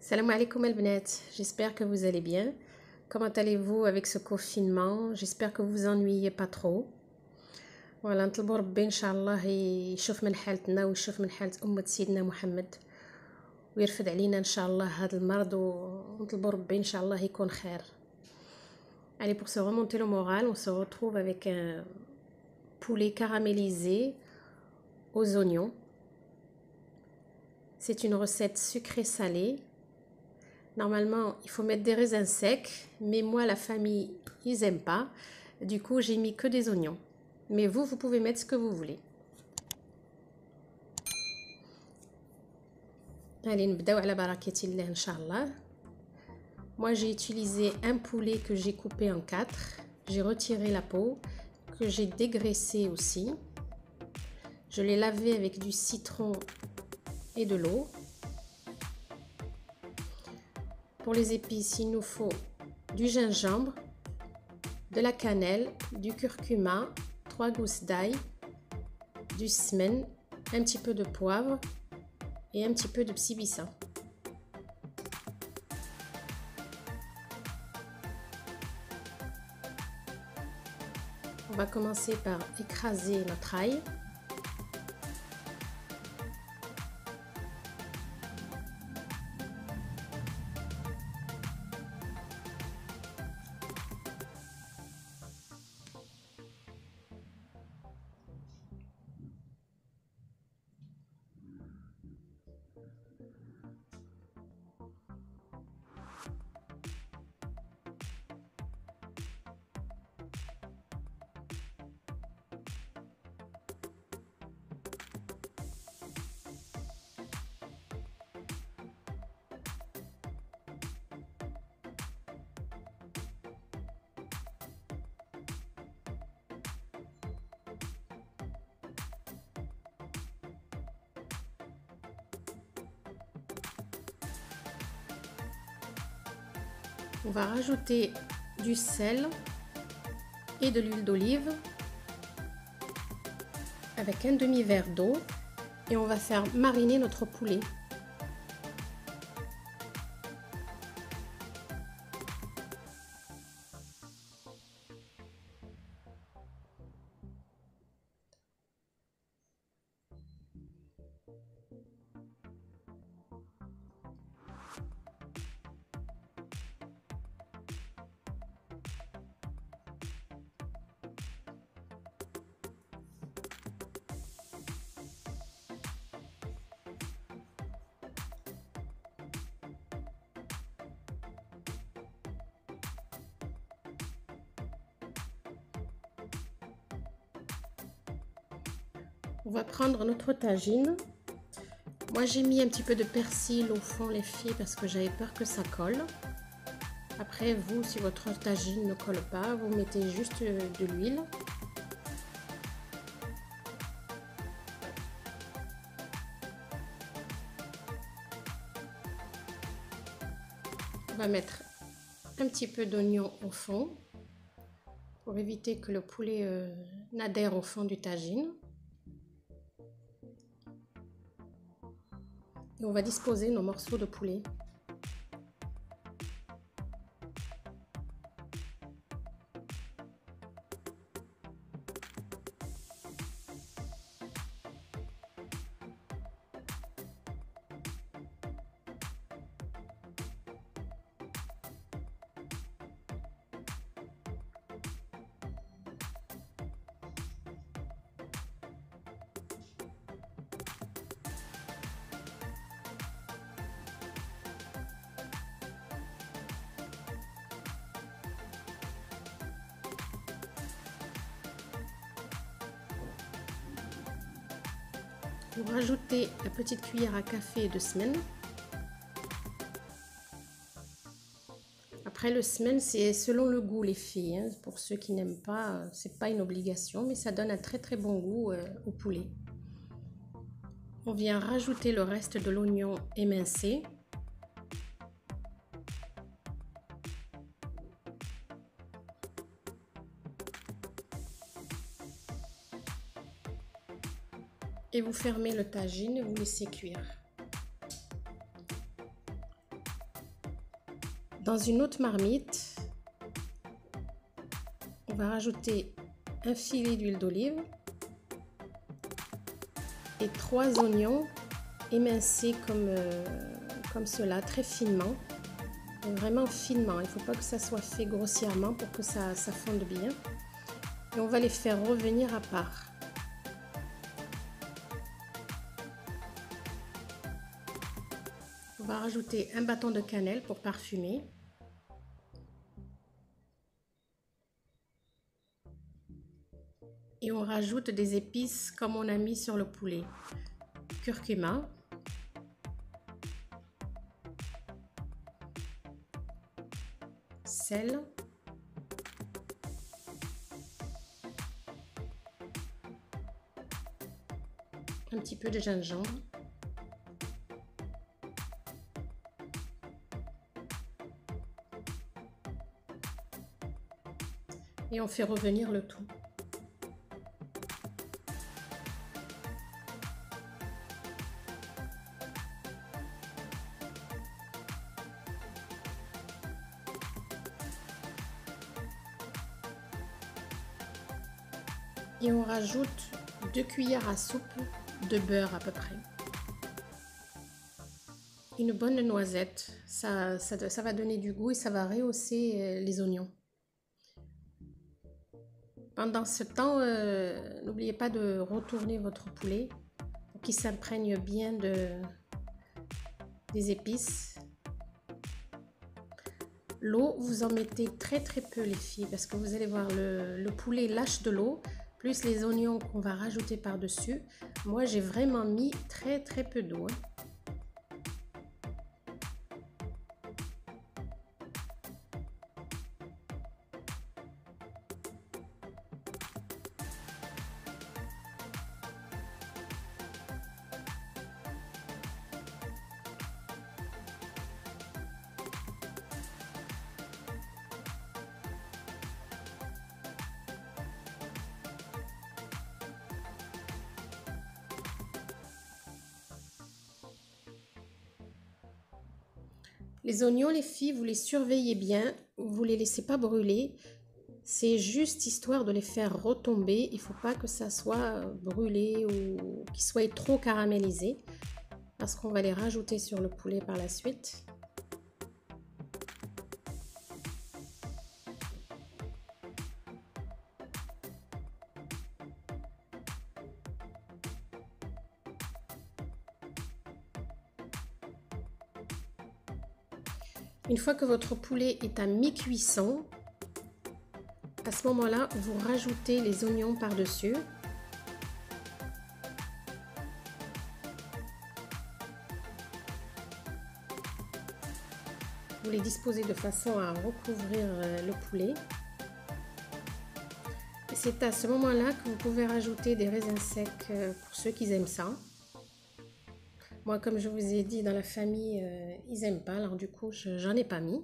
Salam alaikum al-bnat, j'espère que vous allez bien. Comment allez-vous avec ce confinement? J'espère que vous vous ennuyez pas trop. Voilà, نطلبوا ربي إن شاء الله يشوف من حالتنا ويشوف من حالة أمة سيدنا محمد ويرفد علينا إن شاء الله هذا المرض ونطلبوا ربي إن شاء الله يكون خير. Allez, pour se remonter le moral, on se retrouve avec un poulet caramélisé aux oignons. C'est une recette sucrée-salée. Normalement, il faut mettre des raisins secs, mais moi, la famille, ils n'aiment pas. Du coup, j'ai mis que des oignons. Mais vous, vous pouvez mettre ce que vous voulez. Allez, نبداو على بركة الله إن شاء الله. Moi, j'ai utilisé un poulet que j'ai coupé en 4. J'ai retiré la peau, que j'ai dégraissé aussi. Je l'ai lavé avec du citron et de l'eau. Pour les épices, il nous faut du gingembre, de la cannelle, du curcuma, 3 gousses d'ail, du semen, un petit peu de poivre et un petit peu de psibissa. On va commencer par écraser notre ail. On va rajouter du sel et de l'huile d'olive avec un demi-verre d'eau et on va faire mariner notre poulet. On va prendre notre tagine. Moi, j'ai mis un petit peu de persil au fond, les filles, parce que j'avais peur que ça colle. Après, vous, si votre tagine ne colle pas, vous mettez juste de l'huile. On va mettre un petit peu d'oignon au fond pour éviter que le poulet n'adhère au fond du tagine. Et on va disposer nos morceaux de poulet. Vous rajoutez la petite cuillère à café de semen. Après, le semen, c'est selon le goût, les filles. Hein. Pour ceux qui n'aiment pas, c'est pas une obligation, mais ça donne un très très bon goût au poulet. On vient rajouter le reste de l'oignon émincé. Et vous fermez le tagine et vous laissez cuire. Dans une autre marmite, on va rajouter un filet d'huile d'olive et 3 oignons émincés comme cela, très finement, vraiment finement. Il ne faut pas que ça soit fait grossièrement pour que ça fonde bien. Et on va les faire revenir à part. On va rajouter un bâton de cannelle pour parfumer. Et on rajoute des épices comme on a mis sur le poulet. Curcuma. Sel. Un petit peu de gingembre. Et on fait revenir le tout. Et on rajoute 2 cuillères à soupe de beurre à peu près. Une bonne noisette, ça va donner du goût et ça va rehausser les oignons. Pendant ce temps, n'oubliez pas de retourner votre poulet pour qu'il s'imprègne bien des épices. L'eau, vous en mettez très peu les filles parce que vous allez voir le poulet lâche de l'eau plus les oignons qu'on va rajouter par-dessus. Moi, j'ai vraiment mis très peu d'eau. Les oignons, les filles, vous les surveillez bien, vous les laissez pas brûler. C'est juste histoire de les faire retomber. Il ne faut pas que ça soit brûlé ou qu'ils soient trop caramélisés parce qu'on va les rajouter sur le poulet par la suite. Une fois que votre poulet est à mi-cuisson, à ce moment-là, vous rajoutez les oignons par-dessus. Vous les disposez de façon à recouvrir le poulet. Et c'est à ce moment-là que vous pouvez rajouter des raisins secs pour ceux qui aiment ça. Moi, comme je vous ai dit, dans la famille, ils n'aiment pas, alors du coup, j'en ai pas mis.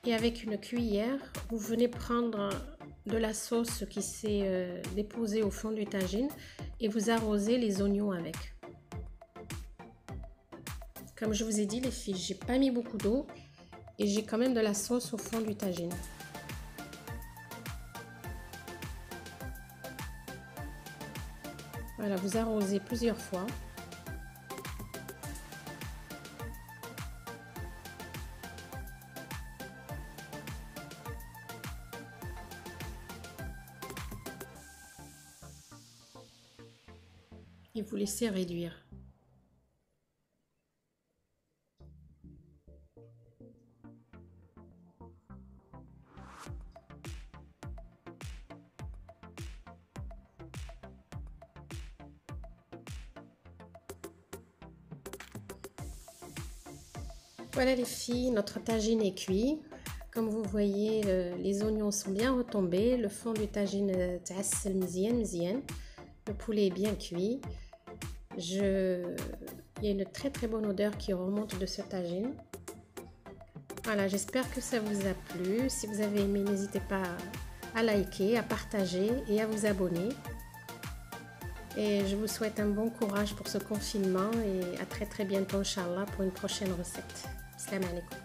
Et avec une cuillère, vous venez prendre de la sauce qui s'est déposée au fond du tagine et vous arrosez les oignons avec. Comme je vous ai dit les filles, j'ai pas mis beaucoup d'eau et j'ai quand même de la sauce au fond du tagine. Voilà, vous arrosez plusieurs fois. Et vous laissez réduire. Voilà les filles, notre tagine est cuit. Comme vous voyez, les oignons sont bien retombés. Le fond du tagine تعسل مزيان. Le poulet est bien cuit. Il y a une très bonne odeur qui remonte de ce tagine. Voilà, j'espère que ça vous a plu. Si vous avez aimé, n'hésitez pas à liker, à partager et à vous abonner. Et je vous souhaite un bon courage pour ce confinement et à très bientôt, Inch'Allah, pour une prochaine recette. Salam alaikum.